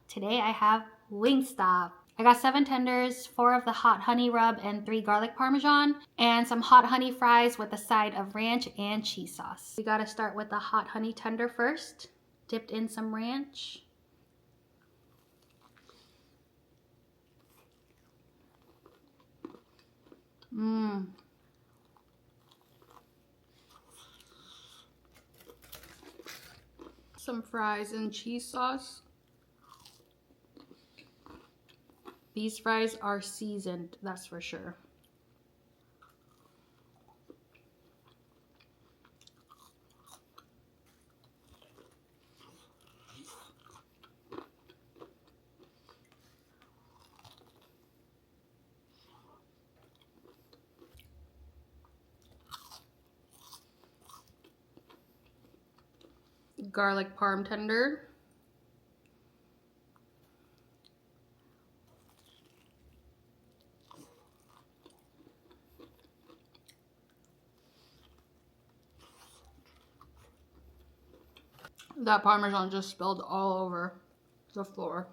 Today I have Wingstop. I got 7 tenders, 4 of the hot honey rub and 3 garlic parmesan, and some hot honey fries with a side of ranch and cheese sauce. We gotta start with the hot honey tender first, dipped in some ranch. Some fries and cheese sauce. These fries are seasoned, that's for sure. Garlic parm tender. That parmesan just spilled all over the floor.